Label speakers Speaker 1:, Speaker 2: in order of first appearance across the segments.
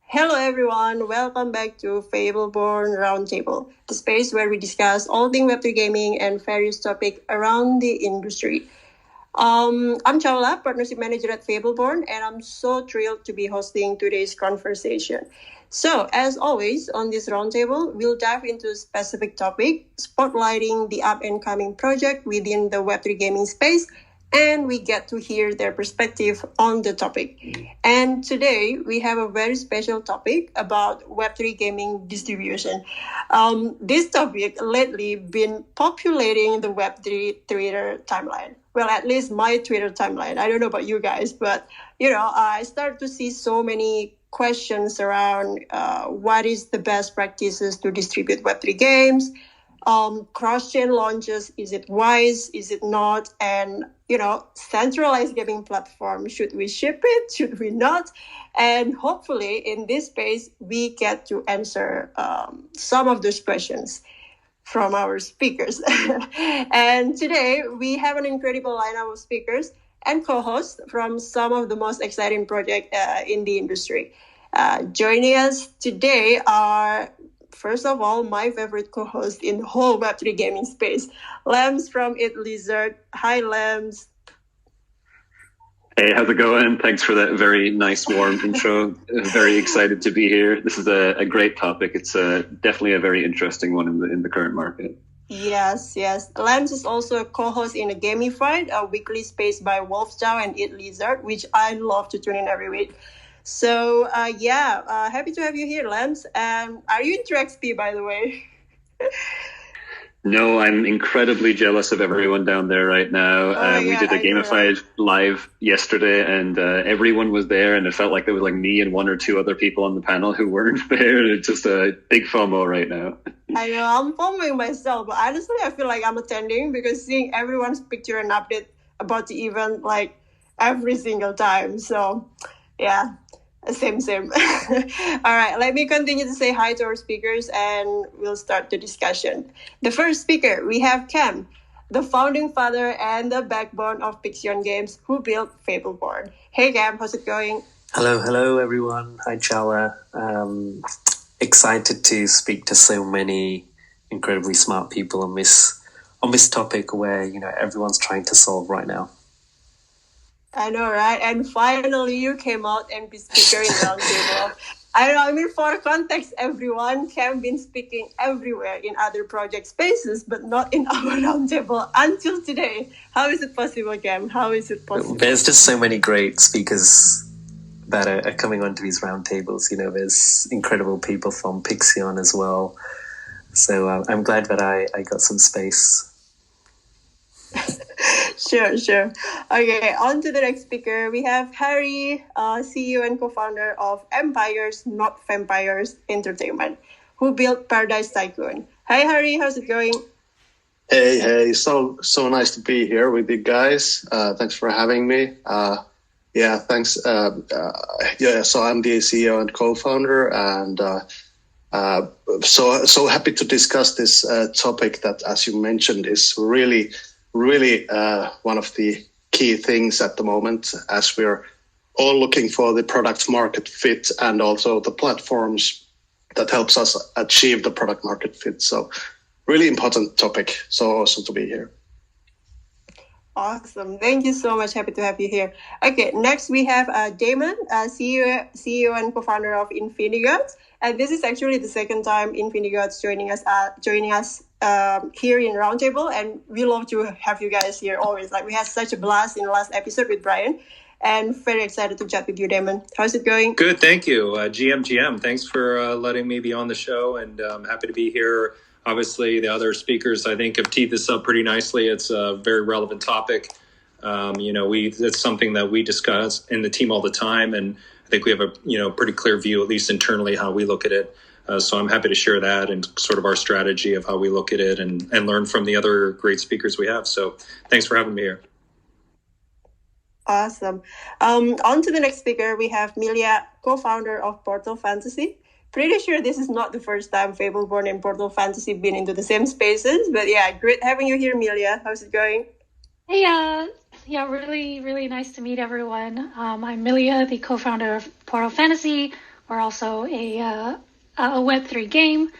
Speaker 1: Hello everyone, welcome back to Fableborne Roundtable, the space where we discuss all things Web3 gaming and various topics around the industry. I'm Chawla, Partnership Manager at Fableborne, and I'm so thrilled to be hosting today's conversation. So, as always, on this roundtable, we'll dive into a specific topic, spotlighting the up-and-coming project within the Web3 gaming space, and we get to hear their perspective on the topic. And today, we have a very special topic about Web3 gaming distribution. This topic lately been populating the Web3 Twitter timeline. Well, at least my Twitter timeline. I don't know about you guys, but I start to see so many questions around what is the best practices to distribute Web3 games, cross-chain launches, is it wise, is it not, and centralized gaming platform, should we ship it, should we not? And hopefully in this space we get to answer some of those questions from our speakers. And today we have an incredible lineup of speakers and co-hosts from some of the most exciting projects in the industry. Joining us today are, first of all, my favorite co-host in the whole Web3 gaming space, Lams from It Lizard. Hi, Lams.
Speaker 2: Hey, how's it going? Thanks for that very nice, warm intro. Very excited to be here. This is a great topic. It's definitely a very interesting one in the current market.
Speaker 1: Yes. Lams is also a co-host in a Gamified, a weekly space by Wolfchow and It Lizard, which I love to tune in every week. So, happy to have you here, Lams. Are you into XP, by the way?
Speaker 2: No, I'm incredibly jealous of everyone down there right now. We did a Gamified live yesterday, and everyone was there, and it felt like there was like me and one or two other people on the panel who weren't there. It's just a big FOMO right now.
Speaker 1: I know, I'm FOMOing myself, but honestly, I feel like I'm attending because seeing everyone's picture and update about the event like every single time. So, yeah. Same. All right, let me continue to say hi to our speakers and we'll start the discussion. The first speaker, we have Kam, the founding father and the backbone of Pixion Games, who built Fableborne. Hey Kam, how's it going?
Speaker 3: Hello everyone. Hi Chawla. Excited to speak to so many incredibly smart people on this topic where everyone's trying to solve right now.
Speaker 1: I know, right? And finally, you came out and be speaker in Roundtable. I mean, for context, everyone, Kam been speaking everywhere in other project spaces, but not in our Roundtable until today. How is it possible, Kam? How is it possible?
Speaker 3: There's just so many great speakers that are coming onto these roundtables. There's incredible people from Pixion as well. So I'm glad that I got some space.
Speaker 1: Sure. Okay, on to the next speaker. We have Harry, CEO and co-founder of Empires, Not Vampires Entertainment, who built Paradise Tycoon. Hi, Harry. How's it going?
Speaker 4: Hey. So nice to be here with you guys. Thanks for having me. Thanks. So I'm the CEO and co-founder, and so happy to discuss this topic that, as you mentioned, is really one of the key things at the moment, as we're all looking for the product market fit and also the platforms that helps us achieve the product market fit. So really important topic. So awesome to be here.
Speaker 1: Awesome. Thank you so much. Happy to have you here. Okay, next we have Damon, CEO and co-founder of Infinigods. And this is actually the second time Infinigods joining us here in Roundtable. And we love to have you guys here always. Like, we had such a blast in the last episode with Brian. And very excited to chat with you, Damon. How's it going?
Speaker 5: Good, thank you. GM, thanks for letting me be on the show. And I'm happy to be here. Obviously, the other speakers, I think, have teed this up pretty nicely. It's a very relevant topic. It's something that we discuss in the team all the time, and I think we have a pretty clear view, at least internally, how we look at it. So I'm happy to share that and sort of our strategy of how we look at it and learn from the other great speakers we have. So thanks for having me here.
Speaker 1: Awesome. On to the next speaker, we have Milia, co-founder of Portal Fantasy. Pretty sure this is not the first time Fableborne and Portal Fantasy been into the same spaces, but yeah, great having you here, Milia. How's it going?
Speaker 6: Hey, really nice to meet everyone. I'm Milia, the co-founder of Portal Fantasy, We're also a Web3 game,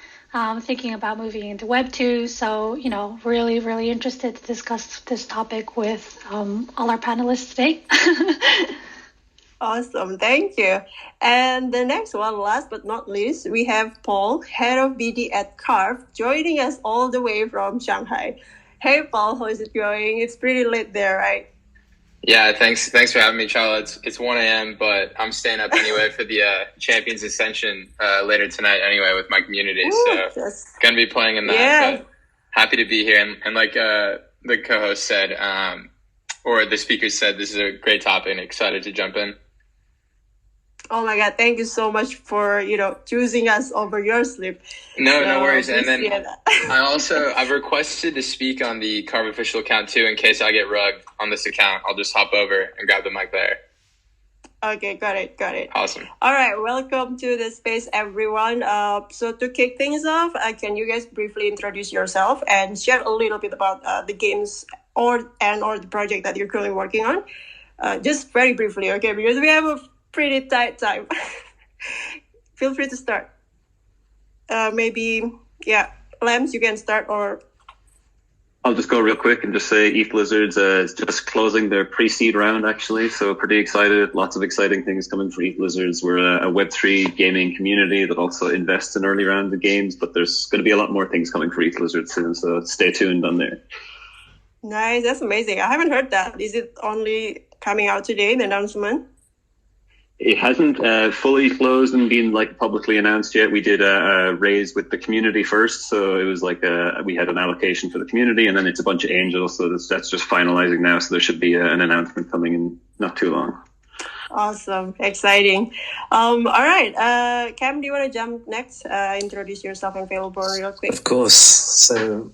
Speaker 6: thinking about moving into Web2. So, really, really interested to discuss this topic with all our panelists today.
Speaker 1: Awesome, thank you. And the next one, last but not least, we have Paul, head of BD at Carve, joining us all the way from Shanghai. Hey, Paul, how is it going? It's pretty late there, right?
Speaker 7: Yeah, thanks for having me, Charlotte. It's 1 a.m., but I'm staying up anyway for the Champions Ascension later tonight anyway with my community.
Speaker 1: Ooh,
Speaker 7: so going to be playing in that.
Speaker 1: Yeah.
Speaker 7: But happy to be here. And like the co-host said, or the speaker said, this is a great topic and excited to jump in.
Speaker 1: Oh my God, thank you so much for, choosing us over your sleep.
Speaker 7: No worries. And then I've requested to speak on the Carve official account too, in case I get rugged on this account. I'll just hop over and grab the mic there.
Speaker 1: Okay, got it.
Speaker 7: Awesome.
Speaker 1: All right, welcome to the space, everyone. So to kick things off, can you guys briefly introduce yourself and share a little bit about the games or the project that you're currently working on? Just very briefly, okay? Because we have a pretty tight time. Feel free to start. Lambs, you can start, or
Speaker 2: I'll just go real quick and just say ETH Lizards is just closing their pre-seed round, actually. So pretty excited. Lots of exciting things coming for ETH Lizards. We're a Web3 gaming community that also invests in early rounds of games, but there's going to be a lot more things coming for ETH Lizards soon. So stay tuned on there.
Speaker 1: Nice. That's amazing. I haven't heard that. Is it only coming out today, the announcement?
Speaker 2: It hasn't fully closed and been publicly announced yet. We did a raise with the community first, so it was we had an allocation for the community, and then it's a bunch of angels, so that's just finalizing now. So there should be an announcement coming in not too long.
Speaker 1: Awesome, exciting. All right, Kam, do you want to jump next? Introduce yourself and Fableborne real quick.
Speaker 3: Of course. So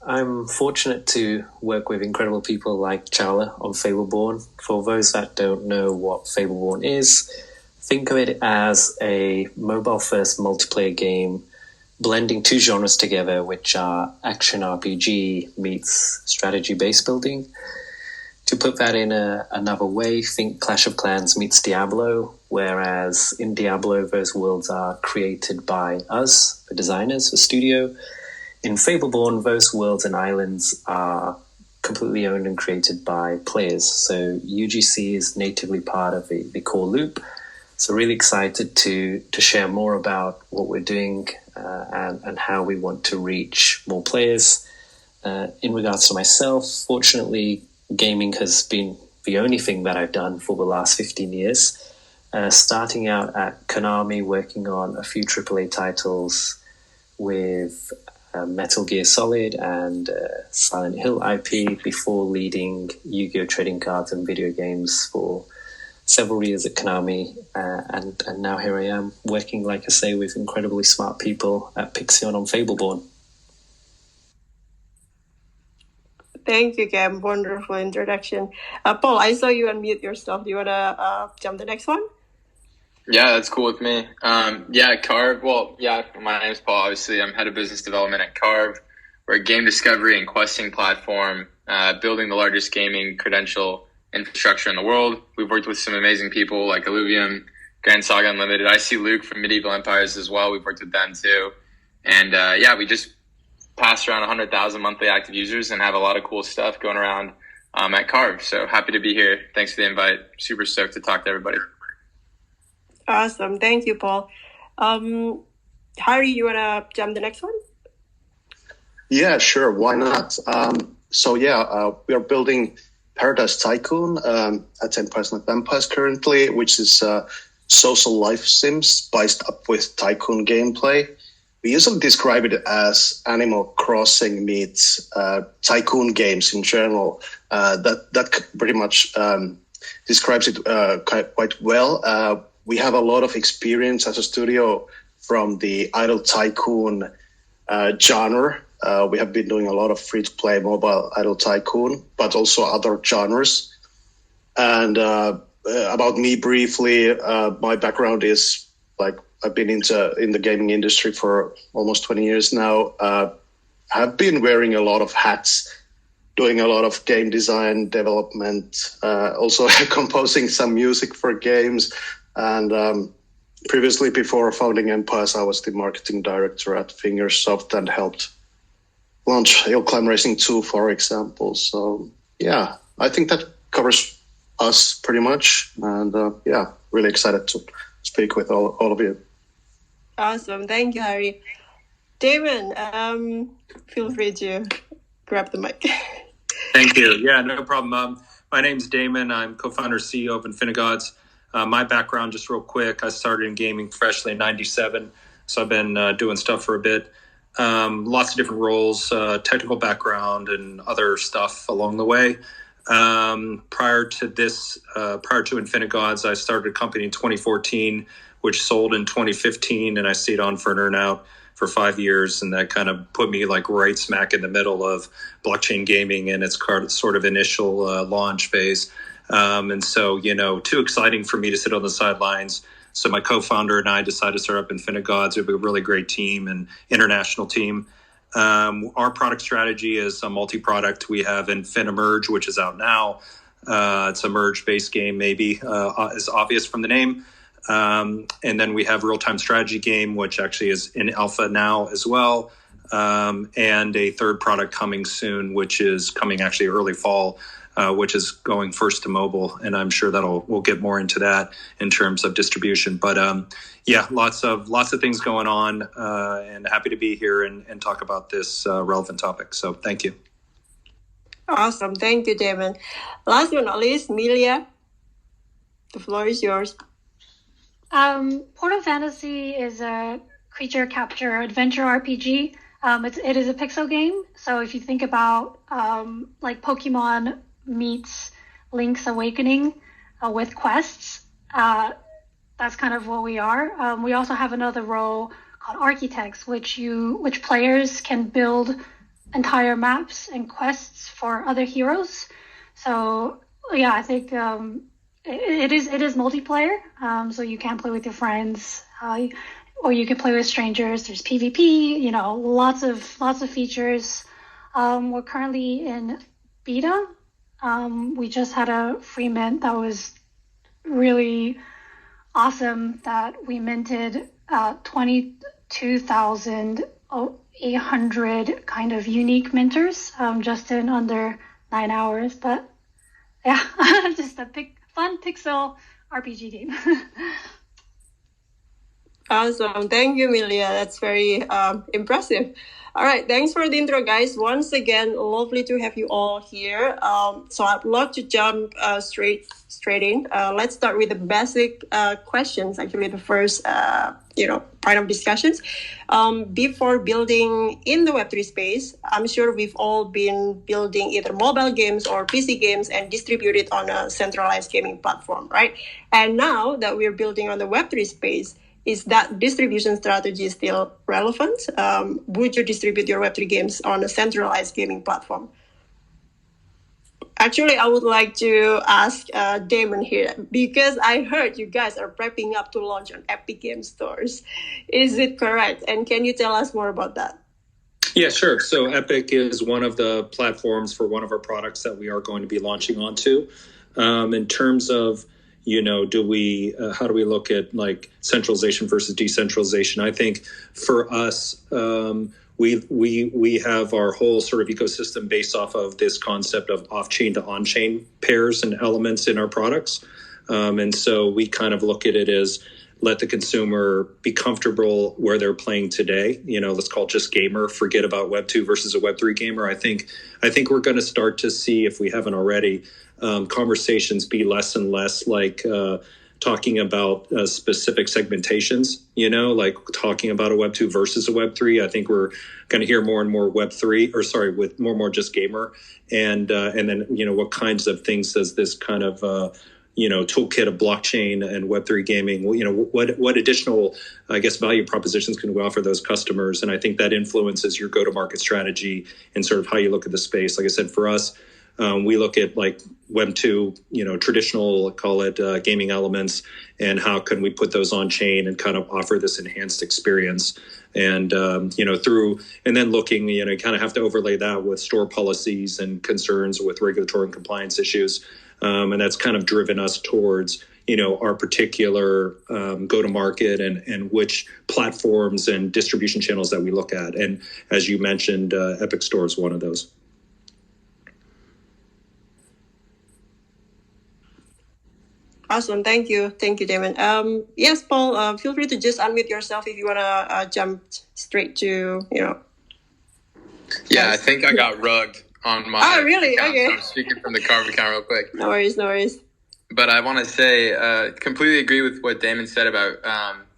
Speaker 3: I'm fortunate to work with incredible people like Chawla on Fableborne. For those that don't know what Fableborne is, think of it as a mobile-first multiplayer game blending two genres together, which are action RPG meets strategy base building. To put that in another way, think Clash of Clans meets Diablo, whereas in Diablo, those worlds are created by us, the designers, the studio. In Fableborne, those worlds and islands are completely owned and created by players. So UGC is natively part of the core loop. So really excited to share more about what we're doing and how we want to reach more players. In regards to myself, fortunately, gaming has been the only thing that I've done for the last 15 years. Starting out at Konami, working on a few AAA titles with Metal Gear Solid and Silent Hill IP before leading Yu-Gi-Oh! Trading cards and video games for several years at Konami. And now here I am working, like I say, with incredibly smart people at Pixion on Fableborne.
Speaker 1: Thank you, Kam. Wonderful introduction. Paul, I saw you unmute yourself. Do you want to jump the next one?
Speaker 7: Yeah, that's cool with me. Carve. Well, yeah, my name's Paul. Obviously, I'm head of business development at Carve. We're a game discovery and questing platform, building the largest gaming credential infrastructure in the world. We've worked with some amazing people like Illuvium, Grand Saga Unlimited. I see Luke from Medieval Empires as well. We've worked with them too. And we just passed around 100,000 monthly active users and have a lot of cool stuff going around at Carve. So happy to be here. Thanks for the invite. Super stoked to talk to everybody.
Speaker 1: Awesome. Thank you, Paul. Harry, you want to jump the next one?
Speaker 4: Yeah, sure. Why not? We are building Paradise Tycoon at Empires & Vampires currently, which is social life sims spiced up with tycoon gameplay. We usually describe it as Animal Crossing meets tycoon games in general. That pretty much describes it quite well. We have a lot of experience as a studio from the idle tycoon genre. We have been doing a lot of free-to-play mobile idle tycoon, but also other genres. And about me briefly, my background is I've been in the gaming industry for almost 20 years now. Have been wearing a lot of hats, doing a lot of game design, development, also composing some music for games. And Previously, before founding Empires, I was the marketing director at Fingersoft and helped launch Hill Climb Racing 2, for example. So, yeah, I think that covers us pretty much. And really excited to speak with all of you.
Speaker 1: Awesome. Thank you, Harry. Damon, feel free to grab the mic.
Speaker 5: Thank you. Yeah, no problem. My name's Damon. I'm co-founder, CEO of Infinigods. My background, just real quick, I started in gaming freshly in 97. So I've been doing stuff for a bit. Lots of different roles, technical background and other stuff along the way. Prior to Infinigods, I started a company in 2014, which sold in 2015, and I stayed on for an earn-out for 5 years, and that kind of put me like right smack in the middle of blockchain gaming and its sort of initial launch phase. And so, too exciting for me to sit on the sidelines. So my co-founder and I decided to start up Infinigods. We have a really great team and international team. Our product strategy is a multi-product. We have Infinimerge, which is out now. It's a merge-based game, maybe is obvious from the name. And then we have real-time strategy game, which actually is in alpha now as well. And a third product coming soon, which is coming actually early fall, which is going first to mobile. And I'm sure we'll get more into that in terms of distribution. But lots of things going on, and happy to be here and talk about this relevant topic. So thank you.
Speaker 1: Awesome. Thank you, Damon. Last but not least, Milia, the floor is yours.
Speaker 6: Portal Fantasy is a creature capture adventure RPG. It is a pixel game. So if you think about like Pokemon meets Link's Awakening with quests, that's kind of what we are. We also have another role called Architects, which players can build entire maps and quests for other heroes. So yeah, I think it is multiplayer. So you can play with your friends, or you can play with strangers. There's PvP, lots of features. We're currently in beta. We just had a free mint that was really awesome, that we minted 22,800 kind of unique minters just in under 9 hours. But yeah, just a fun pixel RPG game.
Speaker 1: Awesome. Thank you, Milia. That's very impressive. All right. Thanks for the intro, guys. Once again, lovely to have you all here. So I'd love to jump straight in. Let's start with the basic questions. Actually, the first, part of discussions. Before building in the Web3 space, I'm sure we've all been building either mobile games or PC games and distribute it on a centralized gaming platform, right? And now that we're building on the Web3 space, is that distribution strategy still relevant? Would you distribute your Web3 games on a centralized gaming platform? Actually, I would like to ask Damon here, because I heard you guys are prepping up to launch on Epic Game Stores. Is it correct? And can you tell us more about that?
Speaker 5: Yeah, sure. So Epic is one of the platforms for one of our products that we are going to be launching onto. In terms of how do we look at like centralization versus decentralization? I think for us, we have our whole sort of ecosystem based off of this concept of off-chain to on-chain pairs and elements in our products. And so we kind of look at it as let the consumer be comfortable where they're playing today. Let's call it just gamer, forget about Web 2 versus a Web 3 gamer. I think we're going to start to see, if we haven't already, conversations be less and less like talking about specific segmentations, like talking about a Web 2 versus a Web 3. I think we're going to hear more and more with more and more just gamer. And then, what kinds of things does this kind of, toolkit of blockchain and Web 3 gaming, what additional, value propositions can we offer those customers? And I think that influences your go-to-market strategy and sort of how you look at the space. Like I said, for us, we look at like Web 2, traditional, call it gaming elements, and how can we put those on chain and kind of offer this enhanced experience. And, and then looking, you kind of have to overlay that with store policies and concerns with regulatory and compliance issues. And that's kind of driven us towards, our particular go-to-market and which platforms and distribution channels that we look at. And as you mentioned, Epic Store is one of those.
Speaker 1: Awesome. Thank you, Damon. Yes, Paul, feel free to just unmute yourself if you want to jump straight to,
Speaker 7: Yeah,
Speaker 1: guys.
Speaker 7: I think I got rugged on my
Speaker 1: Oh, really?
Speaker 7: account,
Speaker 1: Okay.
Speaker 7: so I'm speaking from the Carve account real quick.
Speaker 1: No worries.
Speaker 7: But I want to say, completely agree with what Damon said about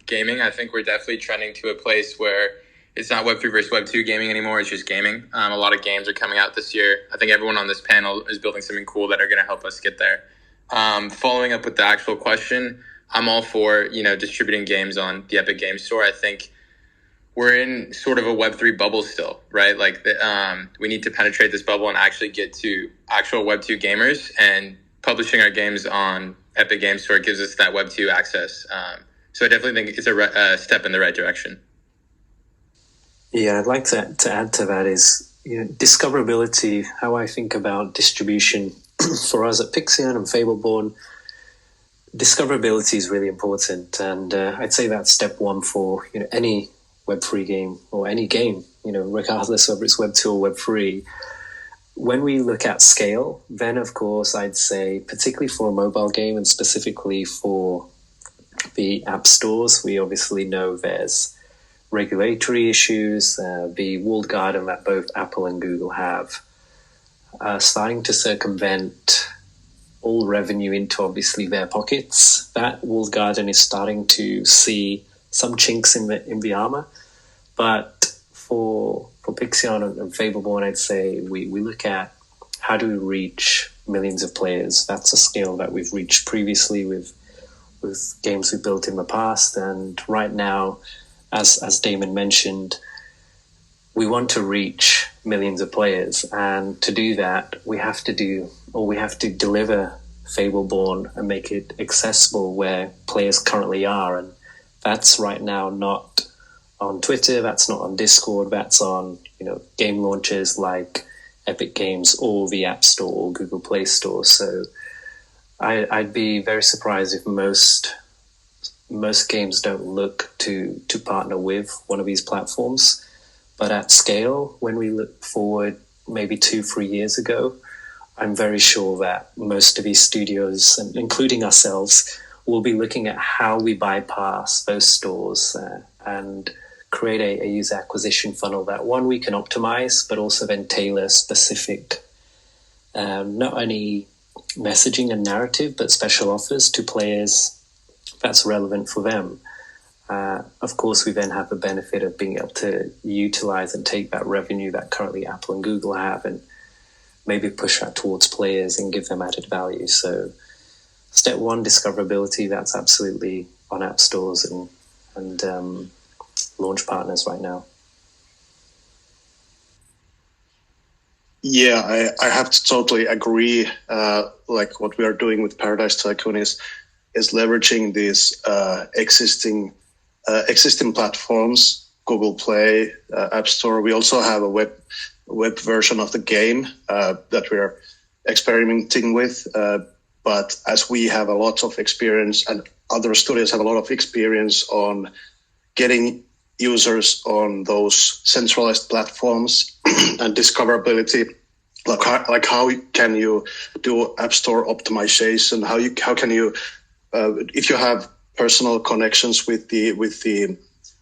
Speaker 7: gaming. I think we're definitely trending to a place where it's not Web3 versus Web2 gaming anymore. It's just gaming. A lot of games are coming out this year. I think everyone on this panel is building something cool that are going to help us get there. Following up with the actual question, I'm all for, distributing games on the Epic Games Store. I think we're in sort of a Web3 bubble still, right? Like we need to penetrate this bubble and actually get to actual Web2 gamers, and publishing our games on Epic Games Store gives us that Web2 access. So I definitely think it's a step in the right direction.
Speaker 3: Yeah, I'd like to add to that is discoverability, how I think about distribution. For us at Pixion and Fableborne, discoverability is really important, and I'd say that's step one for any Web3 game or any game, regardless whether it's Web2 or Web3. When we look at scale, then of course I'd say, particularly for a mobile game and specifically for the app stores, we obviously know there's regulatory issues, the walled garden that both Apple and Google have. Starting to circumvent all revenue into obviously their pockets. That walled garden is starting to see some chinks in the armor. But for Pixion and Fableborne, I'd say we look at how do we reach millions of players. That's a scale that we've reached previously with games we built in the past. And right now, as Damon mentioned, we want to reach millions of players, and to do that, we have to deliver Fableborne and make it accessible where players currently are, and that's right now not on Twitter, that's not on Discord, that's on game launches like Epic Games or the App Store or Google Play Store. So I'd be very surprised if most games don't look to partner with one of these platforms. But at scale, when we look forward maybe 2-3 years ago, I'm very sure that most of these studios, including ourselves, will be looking at how we bypass those stores and create a user acquisition funnel that, one, we can optimize, but also then tailor specific, not only messaging and narrative, but special offers to players that's relevant for them. Of course, we then have the benefit of being able to utilize and take that revenue that currently Apple and Google have and maybe push that towards players and give them added value. So step one, discoverability, that's absolutely on app stores and launch partners right now.
Speaker 4: Yeah, I have to totally agree. Like what we are doing with Paradise Tycoon is leveraging these existing platforms, Google Play, App Store. We also have a web version of the game that we are experimenting with. But as we have a lot of experience and other studios have a lot of experience on getting users on those centralized platforms and discoverability, like how can you do App Store optimization? How can you if you have personal connections with the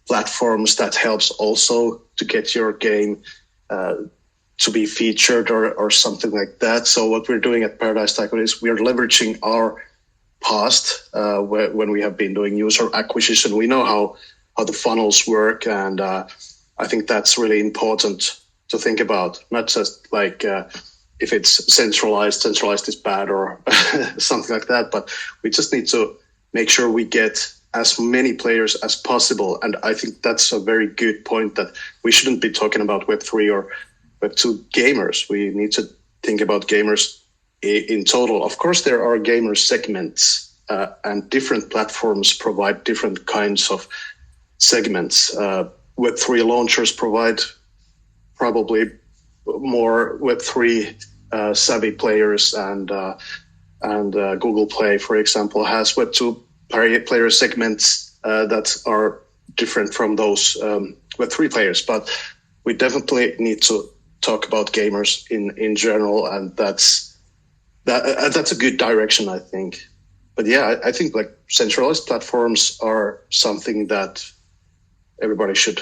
Speaker 4: platforms, that helps also to get your game to be featured or something like that. So what we're doing at Paradise Tycoon is we're leveraging our past when we have been doing user acquisition. We know how the funnels work, and I think that's really important to think about. Not just like if it's centralized is bad or something like that, but we just need to make sure we get as many players as possible. And I think that's a very good point, that we shouldn't be talking about Web3 or Web2 gamers. We need to think about gamers in total. Of course, there are gamer segments and different platforms provide different kinds of segments. Web3 launchers provide probably more Web3 savvy players, and And Google Play, for example, has Web2 player segments that are different from those Web3 players. But we definitely need to talk about gamers in general, and that's a good direction, I think. But yeah, I think like centralized platforms are something that everybody should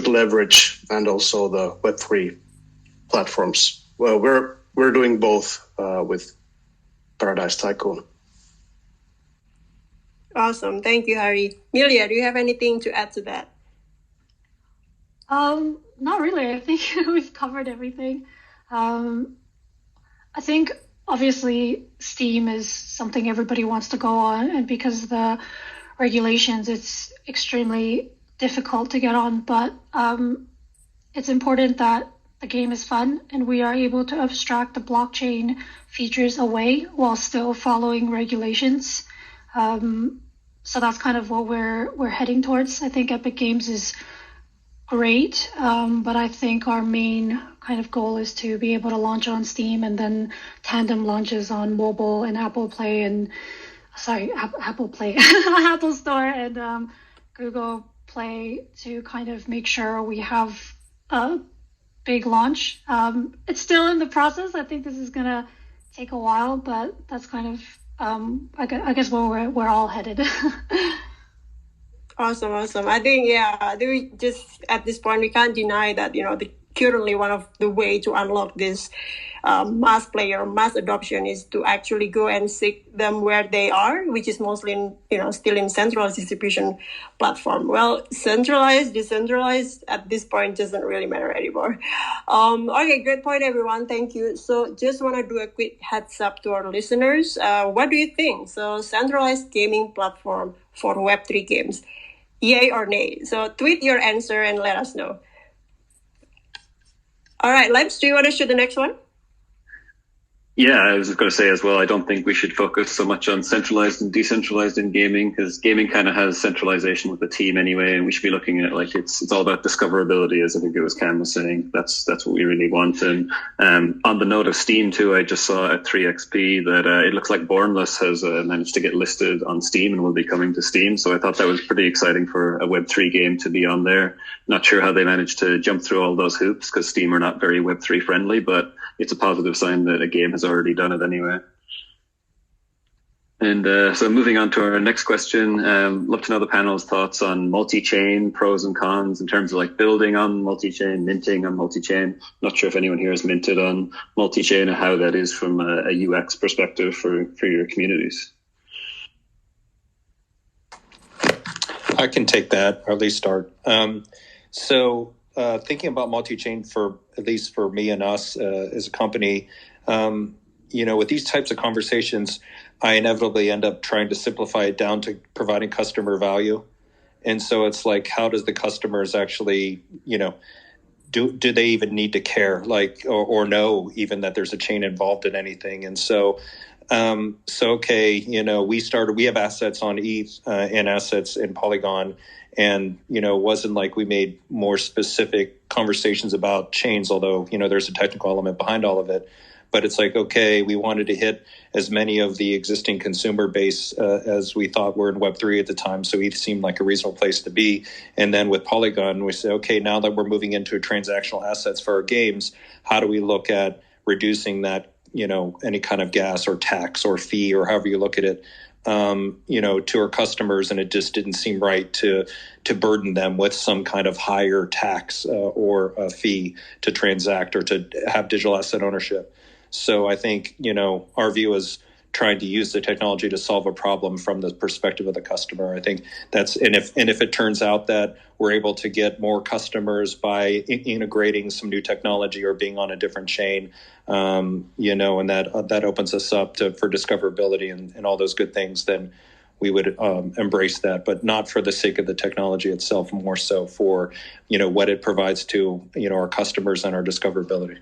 Speaker 4: leverage, and also the Web3 platforms. Well, we're doing both with Paradise Tycoon.
Speaker 1: Awesome. Thank you, Harry. Milia, do you have anything to add to that?
Speaker 6: Not really. I think we've covered everything. I think obviously Steam is something everybody wants to go on, and because of the regulations, it's extremely difficult to get on. But it's important that the game is fun and we are able to abstract the blockchain features away while still following regulations. So that's kind of what we're heading towards. I think Epic Games is great, but I think our main kind of goal is to be able to launch on Steam and then tandem launches on mobile and Apple Play and Apple Play, Apple Store and Google Play to kind of make sure we have a big launch. It's still in the process. I think this is gonna take a while, but that's kind of I guess where we're all headed.
Speaker 1: Awesome. I think we just at this point we can't deny that currently one of the way to unlock this mass adoption is to actually go and seek them where they are, which is mostly still in centralized distribution platform. Well, centralized, decentralized at this point doesn't really matter anymore. Okay, great point, everyone. Thank you. So just want to do a quick heads up to our listeners. What do you think? So centralized gaming platform for Web3 games, yay or nay? So tweet your answer and let us know. All right, Lems, do you want to shoot the next one?
Speaker 2: Yeah, I was just going to say as well, I don't think we should focus so much on centralized and decentralized in gaming, because gaming kind of has centralization with the team anyway, and we should be looking at like it's all about discoverability, as I think it was Kam was saying. That's what we really want. And on the note of Steam too, I just saw at 3XP that it looks like Bornless has managed to get listed on Steam and will be coming to Steam. So I thought that was pretty exciting for a Web3 game to be on there. Not sure how they managed to jump through all those hoops, because Steam are not very Web3 friendly, but it's a positive sign that a game has already done it anyway. And so moving on to our next question, love to know the panel's thoughts on multi-chain, pros and cons in terms of like building on multi-chain, minting on multi-chain. Not sure if anyone here has minted on multi-chain and how that is from a UX perspective for your communities.
Speaker 5: I can take that, or at least start. So thinking about multi-chain for at least for me and us as a company, with these types of conversations, I inevitably end up trying to simplify it down to providing customer value. And so it's like, how does the customers actually, do they even need to care, like, or know even that there's a chain involved in anything? And so, okay, we have assets on ETH and assets in Polygon. And, it wasn't like we made more specific conversations about chains, although, there's a technical element behind all of it. But it's like, okay, we wanted to hit as many of the existing consumer base as we thought were in Web3 at the time. So ETH seemed like a reasonable place to be. And then with Polygon, we said, okay, now that we're moving into transactional assets for our games, how do we look at reducing that, any kind of gas or tax or fee or however you look at it, to our customers, and it just didn't seem right to burden them with some kind of higher tax or a fee to transact or to have digital asset ownership. So I think, our view is trying to use the technology to solve a problem from the perspective of the customer. I think that's, and if it turns out that we're able to get more customers by integrating some new technology or being on a different chain, and that opens us up for discoverability and all those good things, then we would embrace that, but not for the sake of the technology itself, more so for, what it provides to, our customers and our discoverability.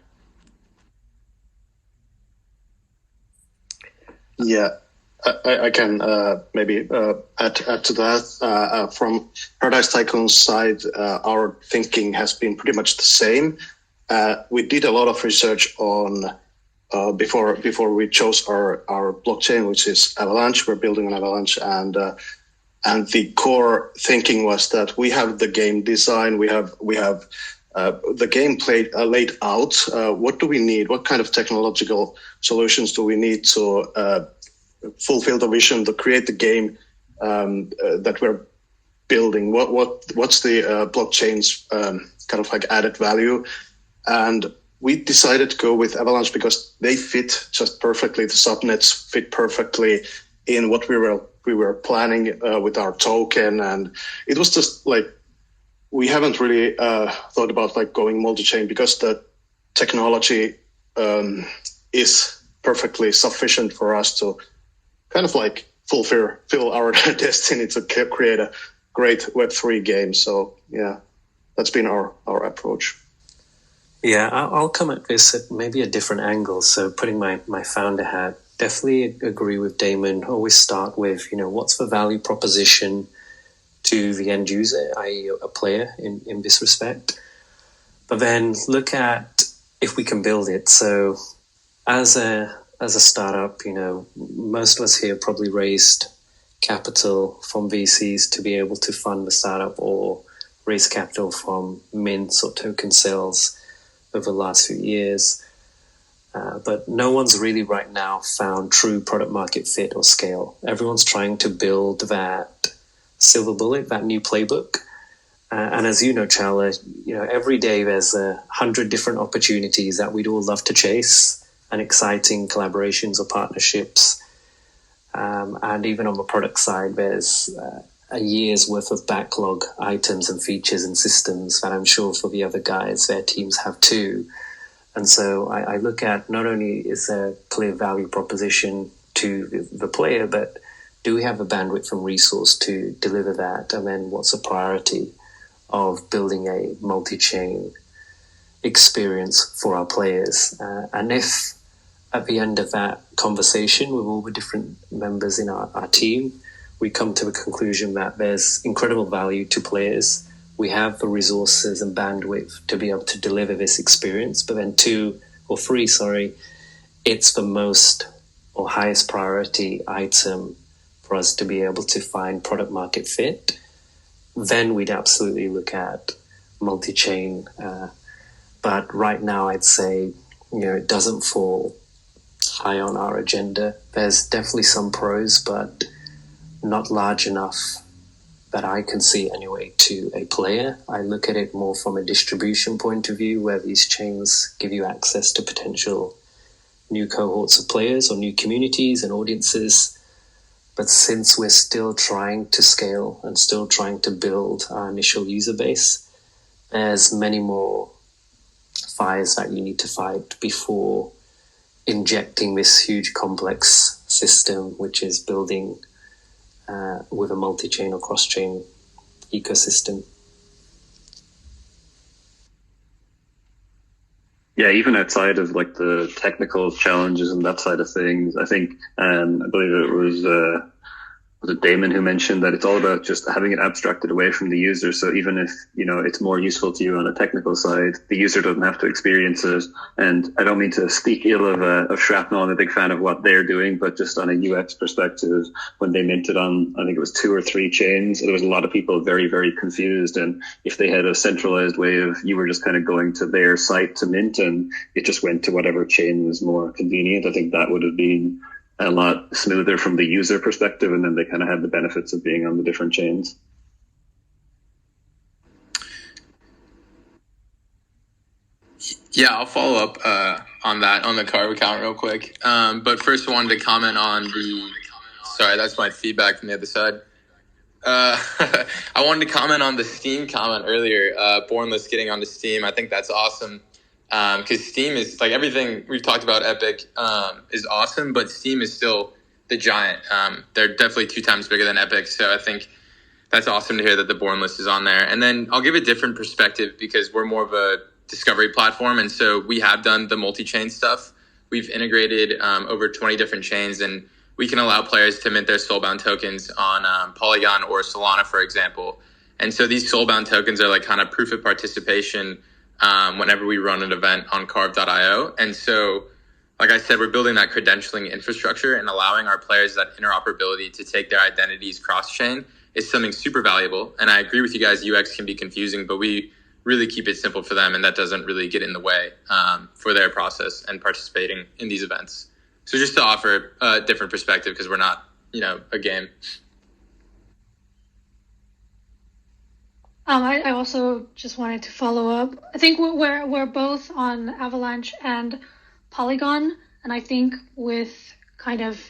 Speaker 4: Yeah, I can maybe add to that. From Paradise Tycoon's side, our thinking has been pretty much the same. We did a lot of research on before we chose our blockchain, which is Avalanche. We're building on Avalanche, and the core thinking was that we have the game design, we have the gameplay laid out. What do we need? What kind of technological solutions do we need to fulfill the vision, to create the game that we're building? What's the blockchain's kind of like added value? And we decided to go with Avalanche because they fit just perfectly. The subnets fit perfectly in what we were planning with our token, and it was just like we haven't really thought about like going multi-chain because the technology is perfectly sufficient for us to kind of like fulfill our destiny to create a great Web3 game. So yeah, that's been our approach.
Speaker 3: Yeah, I'll come at this at maybe a different angle. So putting my founder hat, definitely agree with Damon. Always start with, what's the value proposition to the end user, i.e. a player in this respect. But then look at if we can build it. So as a startup, most of us here probably raised capital from VCs to be able to fund the startup, or raise capital from mints or token sales over the last few years. But no one's really right now found true product market fit or scale. Everyone's trying to build that silver bullet, that new playbook. And as you know, Chala, every day there's 100 different opportunities that we'd all love to chase, and exciting collaborations or partnerships. And even on the product side, there's a year's worth of backlog items and features and systems that I'm sure for the other guys, their teams have too. And so I look at not only is there a clear value proposition to the player, but do we have the bandwidth and resource to deliver that? And then what's the priority of building a multi-chain experience for our players? And if at the end of that conversation with all the different members in our team, we come to the conclusion that there's incredible value to players, we have the resources and bandwidth to be able to deliver this experience, but then it's the most or highest priority item for us to be able to find product market fit, then we'd absolutely look at multi-chain. But right now I'd say, it doesn't fall high on our agenda. There's definitely some pros, but not large enough that I can see anyway to a player. I look at it more from a distribution point of view, where these chains give you access to potential new cohorts of players or new communities and audiences. But since we're still trying to scale and still trying to build our initial user base, there's many more fires that you need to fight before injecting this huge complex system, which is building with a multi-chain or cross-chain ecosystem.
Speaker 2: Yeah, even outside of like the technical challenges and that side of things, I think, I believe it was it Damon who mentioned that it's all about just having it abstracted away from the user. So even if, it's more useful to you on a technical side, the user doesn't have to experience it. And I don't mean to speak ill of Shrapnel. I'm a big fan of what they're doing, but just on a UX perspective, when they minted on, I think it was 2 or 3 chains, there was a lot of people very, very confused. And if they had a centralized way of, you were just kind of going to their site to mint and it just went to whatever chain was more convenient, I think that would have been a lot smoother from the user perspective, and then they kind of had the benefits of being on the different chains.
Speaker 7: Yeah, I'll follow up on that, on the Carve account real quick. But first I wanted to comment on sorry, that's my feedback from the other side. I wanted to comment on the Steam comment earlier, Bornless getting onto Steam. I think that's awesome. Because Steam is, like, everything we've talked about Epic is awesome, but Steam is still the giant. They're definitely 2 times bigger than Epic, so I think that's awesome to hear that the Bornless is on there. And then I'll give a different perspective because we're more of a discovery platform, and so we have done the multi-chain stuff. We've integrated over 20 different chains, and we can allow players to mint their soulbound tokens on Polygon or Solana, for example. And so these soulbound tokens are like kind of proof of participation whenever we run an event on carve.io. And so like I said, we're building that credentialing infrastructure and allowing our players that interoperability to take their identities cross-chain is something super valuable. And I agree with you guys, UX can be confusing, but we really keep it simple for them, and that doesn't really get in the way for their process and participating in these events. So just to offer a different perspective, because we're not, a game.
Speaker 6: I also just wanted to follow up. I think we're both on Avalanche and Polygon, and I think with kind of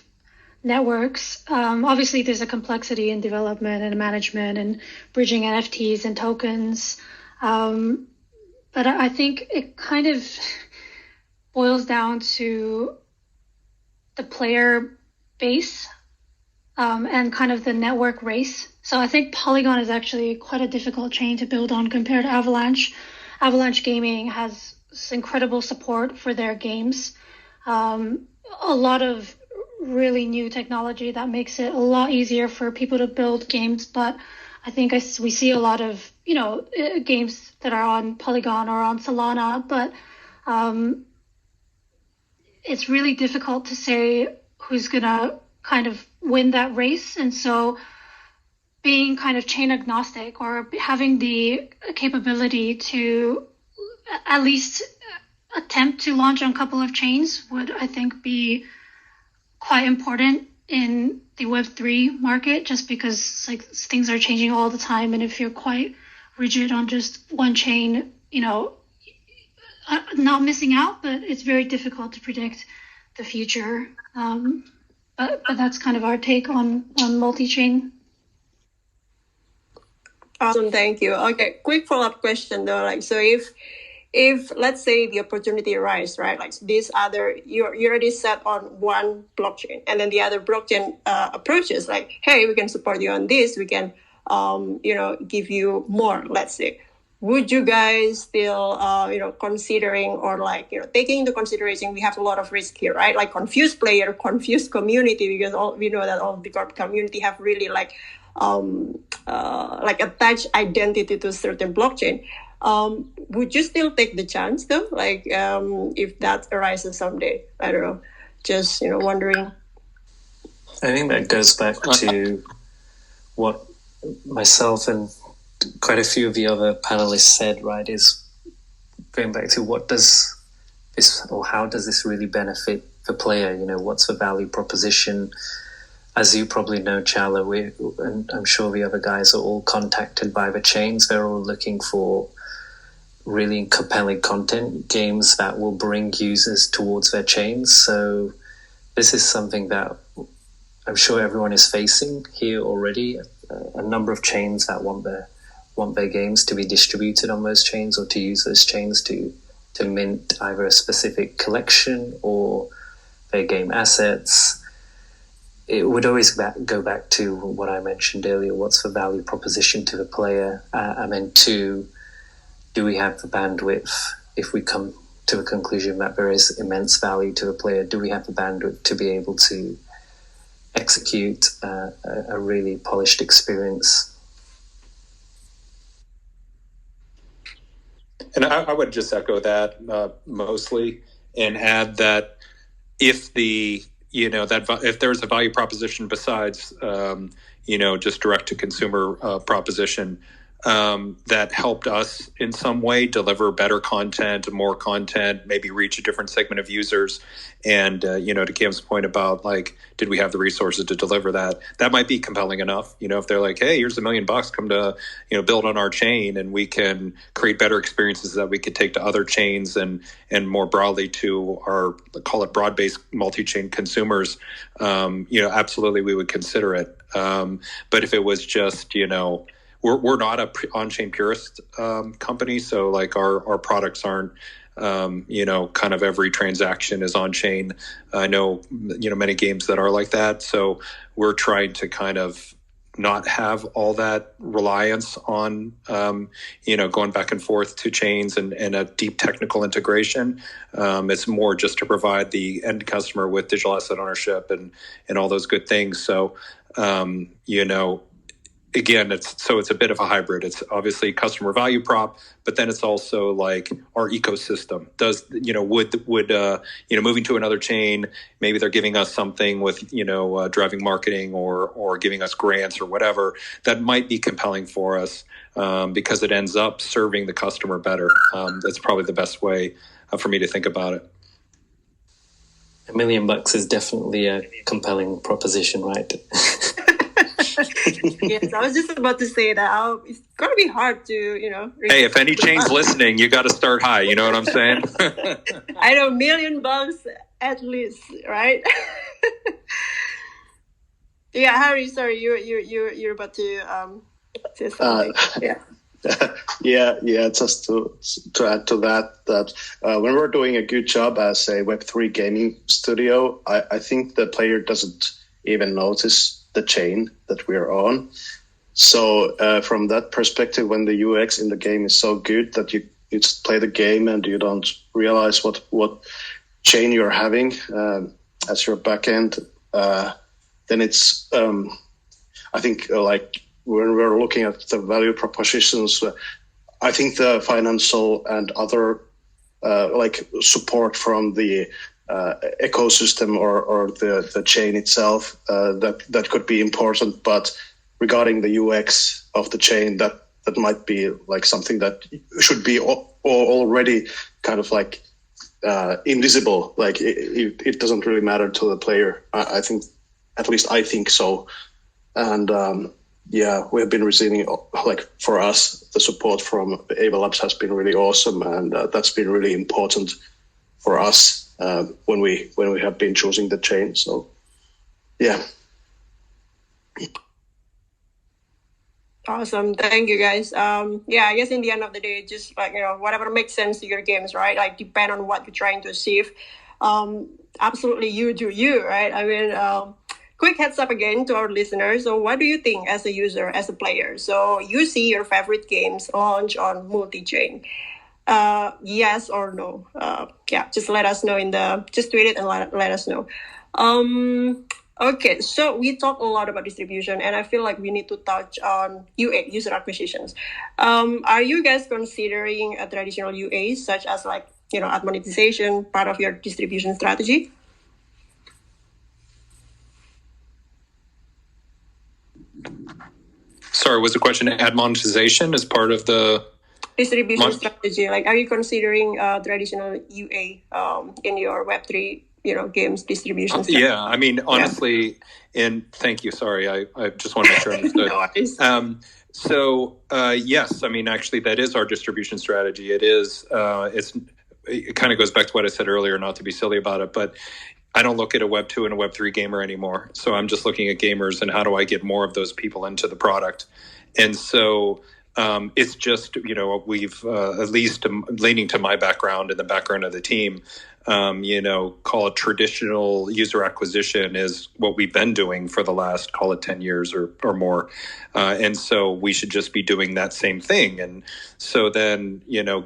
Speaker 6: networks, obviously there's a complexity in development and management and bridging NFTs and tokens, but I think it kind of boils down to the player base and kind of the network race. So I think Polygon is actually quite a difficult chain to build on compared to Avalanche. Avalanche Gaming has incredible support for their games. A lot of really new technology that makes it a lot easier for people to build games. But I think we see a lot of, games that are on Polygon or on Solana, but it's really difficult to say who's going to kind of win that race. And so being kind of chain agnostic or having the capability to at least attempt to launch on a couple of chains would, I think, be quite important in the Web3 market, just because like things are changing all the time. And if you're quite rigid on just one chain, not missing out, but it's very difficult to predict the future. But that's kind of our take on multi-chain.
Speaker 1: Awesome, thank you. Okay, quick follow-up question though. Like, so if let's say the opportunity arises, right? Like this other, you're already set on one blockchain, and then the other blockchain approaches like, hey, we can support you on this. We can, give you more. Let's say, would you guys still, considering or like, taking into consideration, we have a lot of risk here, right? Like confused player, confused community, because we know that all the community have really like attached identity to a certain blockchain. Would you still take the chance though? Like, if that arises someday, I don't know, just, wondering.
Speaker 3: I think that goes back to what myself and quite a few of the other panelists said, right, is going back to what does this, or how does this really benefit the player? What's the value proposition? As you probably know, Chala, and I'm sure the other guys are all contacted by the chains. They're all looking for really compelling content, games that will bring users towards their chains. So this is something that I'm sure everyone is facing here already. A number of chains that want their games to be distributed on those chains, or to use those chains to mint either a specific collection or their game assets. It would always go back to what I mentioned earlier. What's the value proposition to the player? And then two, do we have the bandwidth? If we come to the conclusion that there is immense value to the player, do we have the bandwidth to be able to execute a really polished experience?
Speaker 5: And I would just echo that mostly, and add that if if there's a value proposition besides just direct to consumer proposition that helped us in some way deliver better content, more content, maybe reach a different segment of users, and to Kam's point about like, did we have the resources to deliver that? That might be compelling enough. If they're like, hey, here's $1 million, come to build on our chain, and we can create better experiences that we could take to other chains and more broadly to our, call it broad-based multi-chain consumers. Absolutely we would consider it. But if it was just we're not a on-chain purist company, so like our products aren't kind of every transaction is on-chain. I know many games that are like that, so we're trying to kind of not have all that reliance on going back and forth to chains and a deep technical integration. It's more just to provide the end customer with digital asset ownership and all those good things. So again, it's a bit of a hybrid. It's obviously customer value prop, but then it's also like our ecosystem. Would moving to another chain, maybe they're giving us something with driving marketing or giving us grants or whatever that might be compelling for us because it ends up serving the customer better. That's probably the best way for me to think about it.
Speaker 3: $1 million is definitely a compelling proposition, right?
Speaker 1: Yes, I was just about to say that. It's going to be hard to,
Speaker 5: Hey, if any chain's listening, you got to start high. You know what I'm saying?
Speaker 1: I know, $1 million at least, right? Yeah, Harry. Sorry, you're about to say something.
Speaker 4: Yeah. Just to add to that when we're doing a good job as a Web3 gaming studio, I think the player doesn't even notice the chain that we're on. So from that perspective, when the UX in the game is so good that you just play the game and you don't realize what chain you're having as your backend, then it's I think like when we're looking at the value propositions, I think the financial and other like support from the ecosystem or the chain itself that could be important. But regarding the UX of the chain, that might be like something that should be already kind of like invisible. Like it doesn't really matter to the player. I think, at least I think so. And we have been receiving, like for us, the support from Ava Labs has been really awesome, and that's been really important for us when we have been choosing the chain. So, yeah.
Speaker 1: Awesome. Thank you, guys. I guess in the end of the day, just like, whatever makes sense to your games, right? Like, depend on what you're trying to achieve. Absolutely, you do you, right? I mean, quick heads up again to our listeners. So what do you think as a user, as a player? So you see your favorite games launch on multi-chain. Yes or no? Just let us know just tweet it and let us know. Okay, so we talked a lot about distribution, and I feel like we need to touch on UA, user acquisitions. Are you guys considering a traditional UA, such as like, ad monetization, part of your distribution strategy?
Speaker 5: Sorry, was the question ad monetization as part of the
Speaker 1: distribution strategy? Like, are you considering traditional UA in your Web3 games distribution strategy?
Speaker 5: Yeah, I mean, honestly, and thank you. Sorry, I just want to make sure I understood.
Speaker 1: No worries.
Speaker 5: Yes, I mean, actually, that is our distribution strategy. It is. It kind of goes back to what I said earlier, not to be silly about it, but I don't look at a Web 2 and a Web 3 gamer anymore. So I'm just looking at gamers and how do I get more of those people into the product. And so it's just, we've at least leaning to my background and the background of the team, call it traditional user acquisition is what we've been doing for the last, call it 10 years or more. And so we should just be doing that same thing. And so then,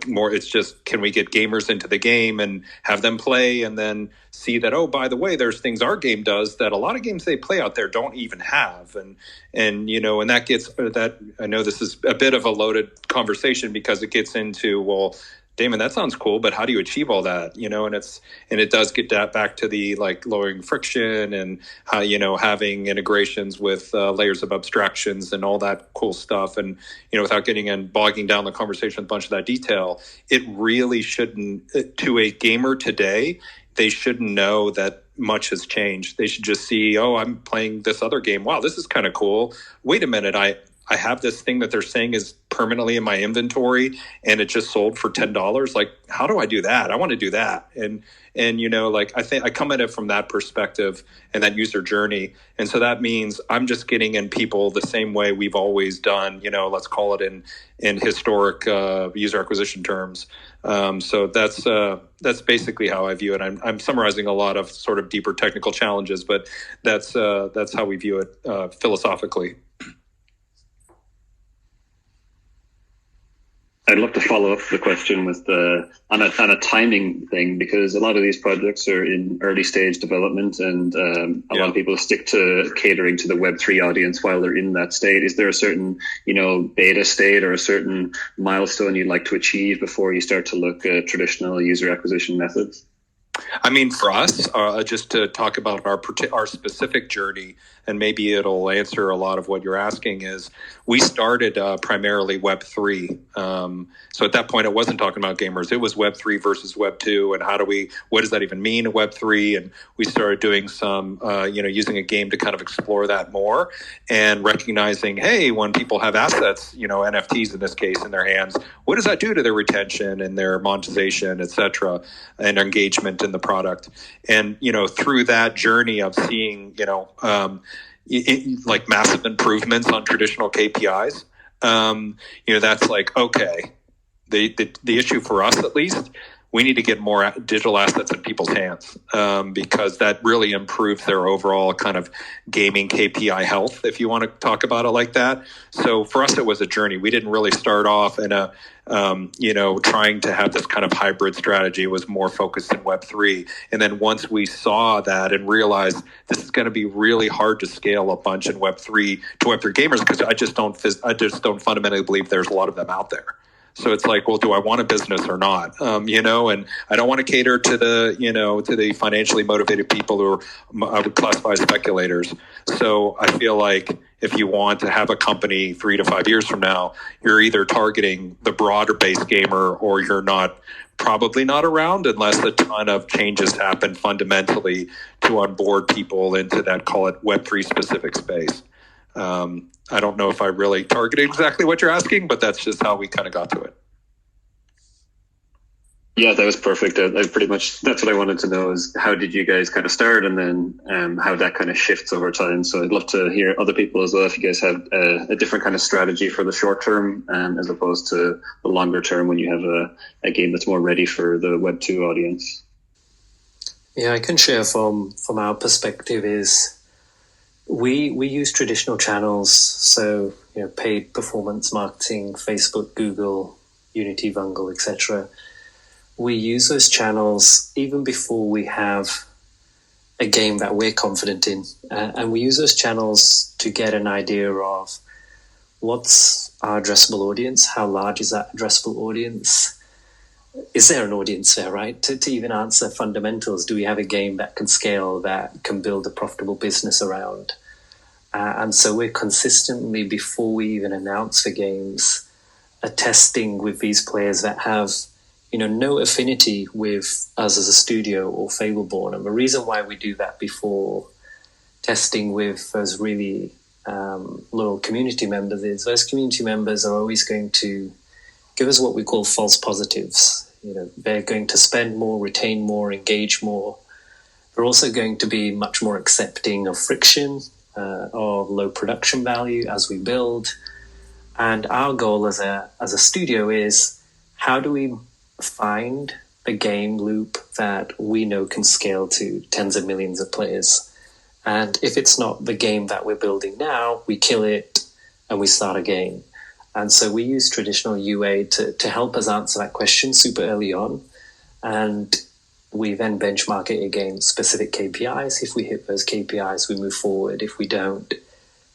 Speaker 5: more, it's just, can we get gamers into the game and have them play and then see that, oh, by the way, there's things our game does that a lot of games they play out there don't even have. And that gets that, I know this is a bit of a loaded conversation because it gets into, well, Damon, that sounds cool, but how do you achieve all that? And it does get that back to the like lowering friction and how, having integrations with layers of abstractions and all that cool stuff. And, without getting and bogging down the conversation with a bunch of that detail, it really shouldn't, to a gamer today, they shouldn't know that much has changed. They should just see, oh, I'm playing this other game. Wow, this is kind of cool. Wait a minute, I have this thing that they're saying is permanently in my inventory and it just sold for $10. Like, how do I do that? I want to do that. And I think I come at it from that perspective and that user journey. And so that means I'm just getting in people the same way we've always done, let's call it in historic user acquisition terms. So that's basically how I view it. I'm summarizing a lot of sort of deeper technical challenges, but that's how we view it
Speaker 2: I'd love to follow up the question with on a timing thing, because a lot of these projects are in early stage development, and a lot of people stick to catering to the Web3 audience while they're in that state. Is there a certain, beta state or a certain milestone you'd like to achieve before you start to look at traditional user acquisition methods?
Speaker 5: I mean, for us, just to talk about our specific journey, and maybe it'll answer a lot of what you're asking, is we started primarily Web3. So at that point, it wasn't talking about gamers. It was Web3 versus Web2, and what does that even mean in Web3? And we started doing some, using a game to kind of explore that more, and recognizing, hey, when people have assets, NFTs in this case, in their hands, what does that do to their retention and their monetization, et cetera, and engagement in the product? And, through that journey of seeing, like massive improvements on traditional KPIs, that's like, okay, the issue for us, at least, we need to get more digital assets in people's hands, because that really improves their overall kind of gaming KPI health, if you want to talk about it like that. So for us, it was a journey. We didn't really start off in a, trying to have this kind of hybrid strategy. It was more focused in Web3. And then once we saw that and realized this is going to be really hard to scale a bunch in Web3 to Web3 gamers, because I just don't fundamentally believe there's a lot of them out there. So it's like, well, do I want a business or not? And I don't want to cater to the financially motivated people who I would classify as speculators. So I feel like if you want to have a company 3 to 5 years from now, you're either targeting the broader base gamer, or you're probably not around unless a ton of changes happen fundamentally to onboard people into that, call it Web3 specific space. I don't know if I really targeted exactly what you're asking, but that's just how we kind of got to it.
Speaker 2: Yeah, that was perfect. That's what I wanted to know, is how did you guys kind of start, and then how that kind of shifts over time. So I'd love to hear other people as well, if you guys have a different kind of strategy for the short term, as opposed to the longer term when you have a game that's more ready for the Web2 audience.
Speaker 3: Yeah, I can share from our perspective is we use traditional channels, so paid performance marketing, Facebook, Google, Unity, Vungle, etc. We use those channels even before we have a game that we're confident in, and we use those channels to get an idea of what's our addressable audience, how large is that addressable audience, is there an audience there, right? To even answer fundamentals, do we have a game that can scale, that can build a profitable business around? And so we're consistently, before we even announce the games, testing with these players that have, no affinity with us as a studio or Fableborne. And the reason why we do that before testing with those really loyal community members is those community members are always going to give us what we call false positives. They're going to spend more, retain more, engage more. They're also going to be much more accepting of friction, of low production value as we build. And our goal as a studio is, how do we find a game loop that we know can scale to tens of millions of players? And if it's not the game that we're building now, we kill it and we start again. And so we use traditional UA to help us answer that question super early on. And we then benchmark it against specific KPIs. If we hit those KPIs, we move forward. If we don't,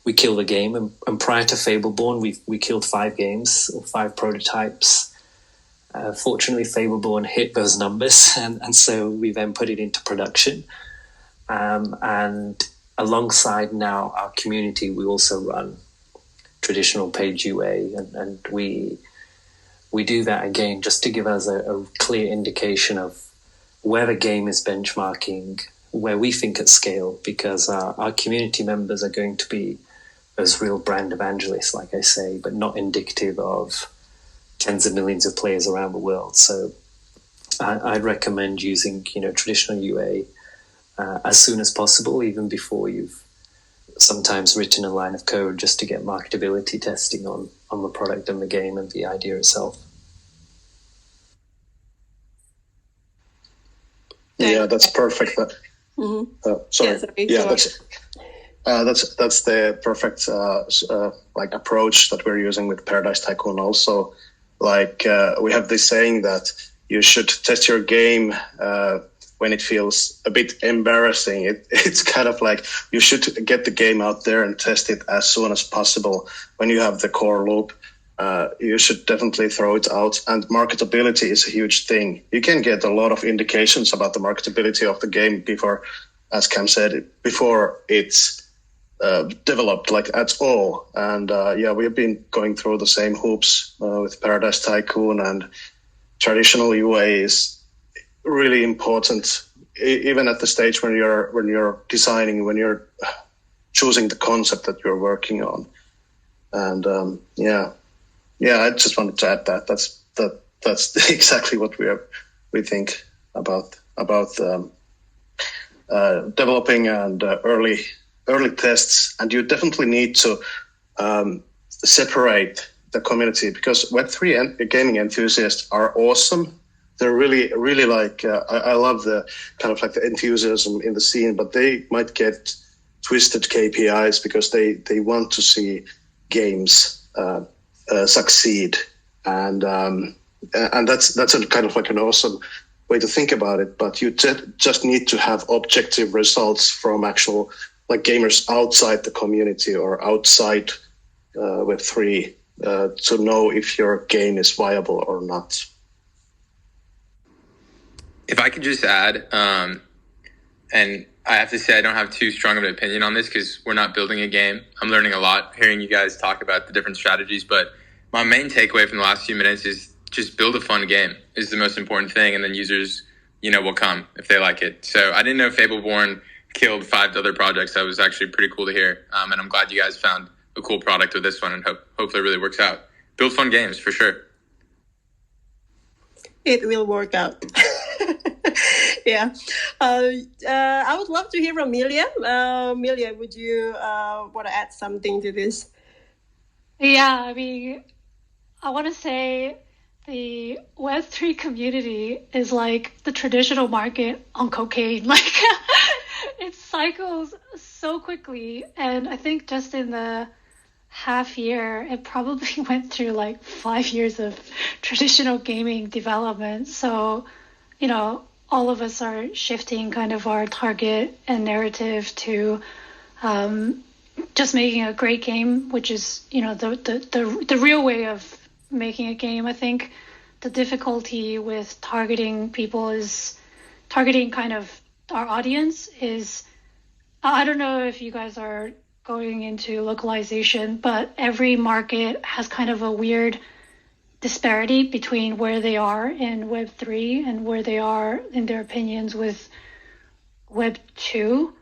Speaker 3: we kill the game. And prior to Fableborne, we killed 5 games or 5 prototypes. Fortunately, Fableborne hit those numbers, and so we then put it into production. And alongside now our community, we also run traditional paid UA, and we do that again just to give us a clear indication of where the game is benchmarking, where we think at scale, because our community members are going to be those real brand evangelists, like I say, but not indicative of tens of millions of players around the world. So I'd recommend using traditional UA as soon as possible, even before you've sometimes written a line of code, just to get marketability testing on the product and the game and the idea itself.
Speaker 4: Yeah, that's perfect. That's the perfect approach that we're using with Paradise Tycoon also. like we have this saying that you should test your game when it feels a bit embarrassing. It's kind of like you should get the game out there and test it as soon as possible. When you have the core loop, you should definitely throw it out. And marketability is a huge thing. You can get a lot of indications about the marketability of the game before, as Kam said, before it's developed like at all. And we've been going through the same hoops with Paradise Tycoon, and traditional UA is really important, even at the stage when you're designing, when you're choosing the concept that you're working on. And I just wanted to add that that's exactly what we think about developing and early tests. And you definitely need to separate the community, because Web3 and gaming enthusiasts are awesome. They're really, really like, I love the kind of like the enthusiasm in the scene, but they might get twisted KPIs because they want to see games succeed. And that's a kind of like an awesome way to think about it. But you just need to have objective results from actual like gamers outside the community or outside Web3 to know if your game is viable or not.
Speaker 7: If I could just add, and I have to say I don't have too strong of an opinion on this because we're not building a game. I'm learning a lot hearing you guys talk about the different strategies, but my main takeaway from the last few minutes is just build a fun game is the most important thing, and then users, will come if they like it. So I didn't know Fableborne killed 5 other projects. That was actually pretty cool to hear, and I'm glad you guys found a cool product with this one, and hopefully it really works out. Build fun games for sure.
Speaker 1: It will work out. Yeah. I would love to hear from Milia. Milia, would you want to add something to this?
Speaker 6: Yeah, I mean, I want to say the Web3 community is like the traditional market on cocaine. Like, it cycles so quickly. And I think just in the half year, it probably went through like 5 years of traditional gaming development. So, all of us are shifting kind of our target and narrative to just making a great game, which is, the real way of making a game. I think the difficulty with targeting people is targeting kind of our audience is, I don't know if you guys are going into localization, but every market has kind of a weird disparity between where they are in Web3 and where they are in their opinions with Web2.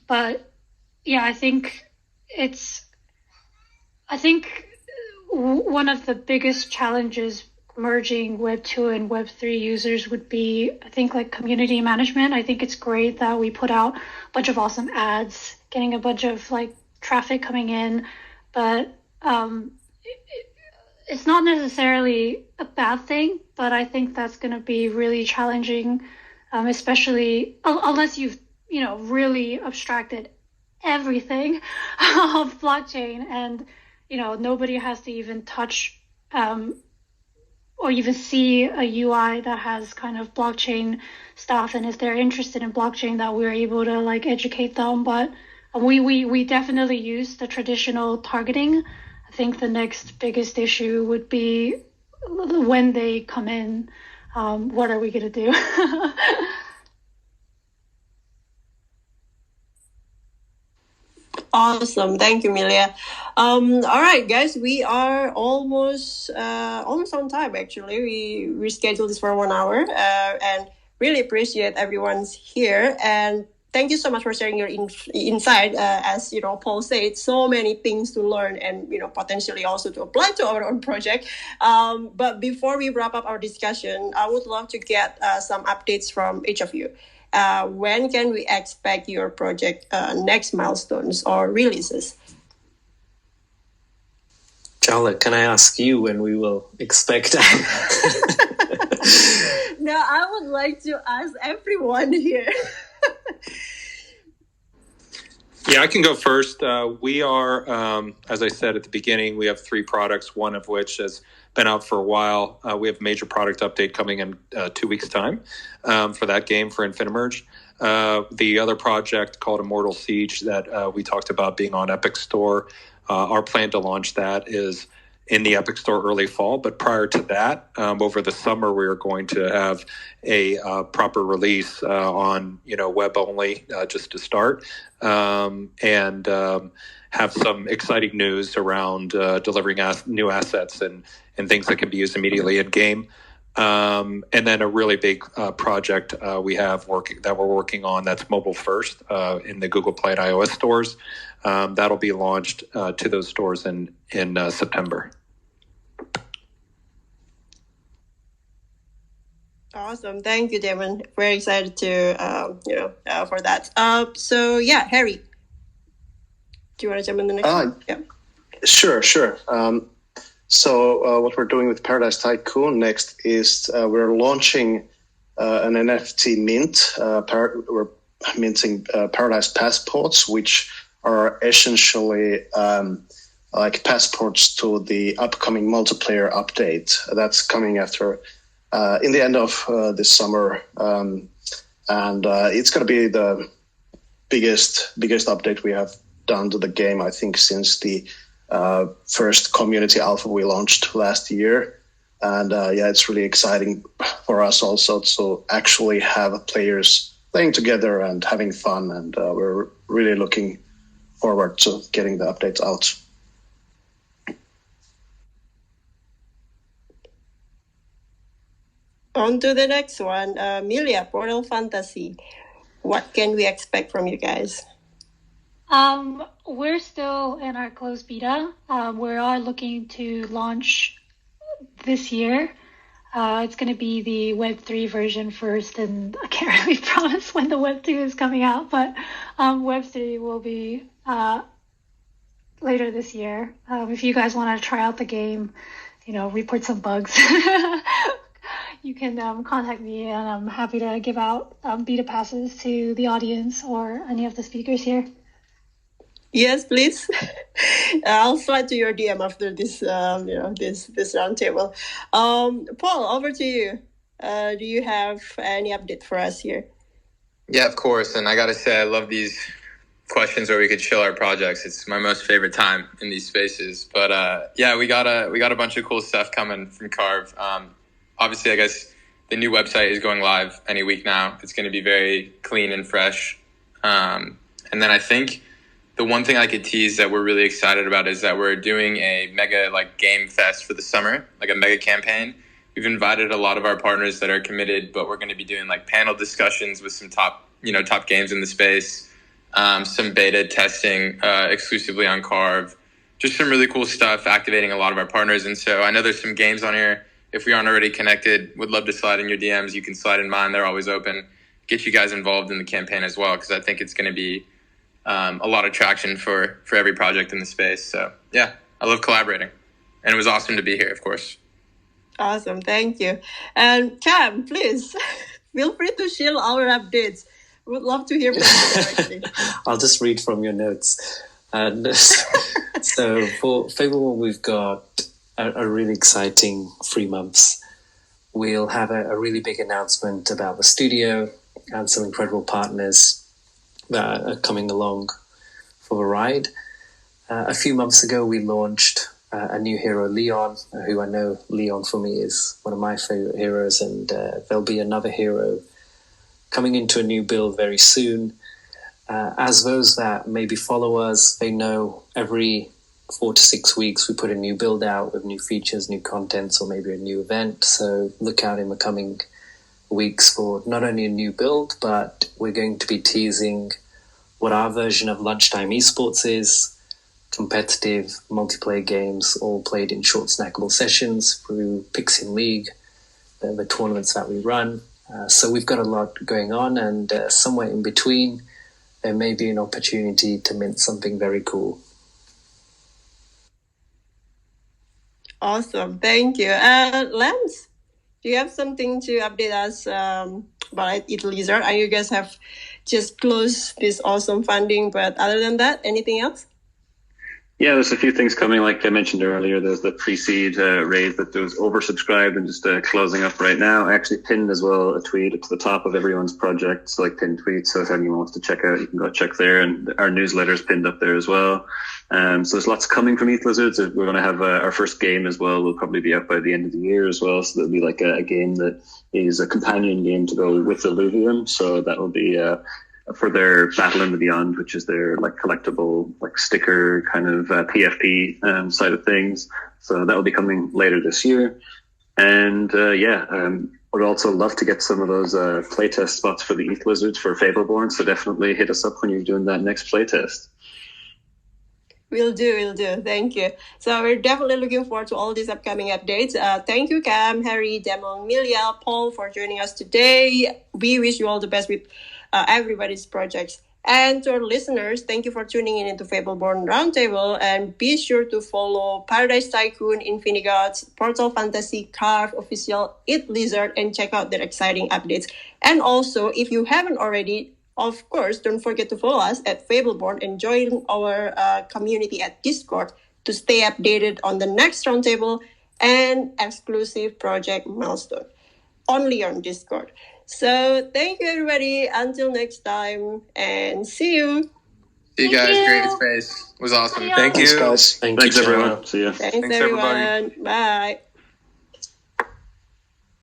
Speaker 6: But yeah, I think one of the biggest challenges merging Web2 and Web3 users would be, I think, like community management. I think it's great that we put out a bunch of awesome ads, getting a bunch of like traffic coming in, but it's not necessarily a bad thing, but I think that's going to be really challenging, especially unless you've, really abstracted everything of blockchain and, nobody has to even touch or even see a UI that has kind of blockchain stuff. And if they're interested in blockchain, that we're able to like educate them. But we definitely use the traditional targeting. I think the next biggest issue would be when they come in, what are we going to do?
Speaker 1: Awesome. Thank you, Milia. All right, guys, we are almost on time, actually. We scheduled this for 1 hour and really appreciate everyone's here. And thank you so much for sharing your insight. As Paul said, so many things to learn and potentially also to apply to our own project. But before we wrap up our discussion, I would love to get some updates from each of you. When can we expect your project next milestones or releases?
Speaker 3: Charla, can I ask you when we will expect?
Speaker 1: No, I would like to ask everyone here.
Speaker 5: Yeah, I can go first. We are, as I said at the beginning, we have 3 products, one of which has been out for a while. We have a major product update coming in 2 weeks' time for that game for Infinimerge. The other project called Immortal Siege that we talked about being on Epic Store, our plan to launch that is in the Epic Store early fall. But prior to that, over the summer, we are going to have a proper release on web only just to start, and have some exciting news around delivering new assets and things that can be used immediately in game. And then a really big project we have that we're working on that's mobile first in the Google Play and iOS stores. That'll be launched to those stores in September.
Speaker 1: Awesome, thank you, Damon. Very excited to for that. So yeah, Harry, do you want to jump in the next one? Yeah.
Speaker 4: Sure. So what we're doing with Paradise Tycoon next is we're launching an NFT mint. We're minting Paradise Passports, which are essentially like passports to the upcoming multiplayer update that's coming after in the end of this summer, and it's going to be the biggest update we have done to the game, I think, since the first community alpha we launched last year. And it's really exciting for us also to actually have players playing together and having fun, and we're really looking forward to getting the updates out.
Speaker 1: On to the next one. Milia, Portal Fantasy. What can we expect from you guys?
Speaker 6: We're still in our closed beta. We are looking to launch this year. It's going to be the Web3 version first, and I can't really promise when the Web2 is coming out, but Web3 will be later this year. If you guys want to try out the game, report some bugs, you can contact me, and I'm happy to give out beta passes to the audience or any of the speakers here.
Speaker 1: Yes, please. I'll slide to your DM after this, this roundtable. Paul, over to you. Do you have any update for us here?
Speaker 7: Yeah, of course. And I got to say, I love these questions where we could chill our projects. It's my most favorite time in these spaces. But we got a bunch of cool stuff coming from Carve. Obviously, I guess the new website is going live any week now. It's going to be very clean and fresh. And then I think the one thing I could tease that we're really excited about is that we're doing a mega game fest for the summer, like a mega campaign. We've invited a lot of our partners that are committed, but we're going to be doing panel discussions with some top games in the space, some beta testing exclusively on Carve, just some really cool stuff, activating a lot of our partners. And so I know there's some games on here. If we aren't already connected, would love to slide in your DMs. You can slide in mine. They're always open. Get you guys involved in the campaign as well, because I think it's going to be a lot of traction for every project in the space. So yeah, I love collaborating, and it was awesome to be here, of course.
Speaker 1: Awesome, thank you. And Kam, please feel free to share our updates. We would love to hear from you directly.
Speaker 3: I'll just read from your notes. And so for Fableborne, we've got a really exciting 3 months. We'll have a really big announcement about the studio and some incredible partners that are coming along for the ride. A few months ago, we launched a new hero, Leon, who I know Leon for me is one of my favorite heroes, and there'll be another hero coming into a new build very soon. As those that maybe follow us, they know every 4 to 6 weeks we put a new build out with new features, new contents, or maybe a new event. So look out in the coming weeks for not only a new build, but we're going to be teasing what our version of lunchtime esports is, competitive multiplayer games all played in short snackable sessions through Pixian League, the tournaments that we run. So we've got a lot going on, and somewhere in between there may be an opportunity to mint something very cool.
Speaker 1: Awesome, thank you. Lance, do you have something to update us about It Lizard? And you guys have just close this awesome funding. But other than that, anything else?
Speaker 2: Yeah, there's a few things coming. Like I mentioned earlier, there's the pre-seed raise that was oversubscribed and just closing up right now. I actually pinned as well a tweet at the top of everyone's project, so like pinned tweets. So if anyone wants to check out, you can go check there. And our newsletter's pinned up there as well. So there's lots coming from ETH Lizards. We're going to have our first game as well. Will probably be out by the end of the year as well. So there'll be like a game that is a companion game to go with Illuvium. So that will be for their Battle in the Beyond, which is their like collectible like sticker kind of PFP side of things. So that will be coming later this year. And would also love to get some of those playtest spots for the ETH Lizards for Fableborne. So definitely hit us up when you're doing that next playtest.
Speaker 1: We'll do. Thank you. So we're definitely looking forward to all these upcoming updates. Thank you, Kam, Harry, Demon, Milia, Paul, for joining us today. We wish you all the best with everybody's projects. And to our listeners, thank you for tuning in into Fableborne Roundtable. And be sure to follow Paradise Tycoon, Infinigods, Portal Fantasy, Carve, Official, ETH Lizard, and check out their exciting updates. And also, if you haven't already, of course, don't forget to follow us at Fableborne and join our community at Discord to stay updated on the next roundtable and exclusive project milestone. Only on Discord. So thank you, everybody. Until next time, and see you.
Speaker 7: See you guys. Great space. It was awesome.
Speaker 5: Thank you.
Speaker 3: Thanks, guys.
Speaker 2: Thanks everyone. See you.
Speaker 1: Thanks everyone.
Speaker 5: everybody.
Speaker 1: Bye.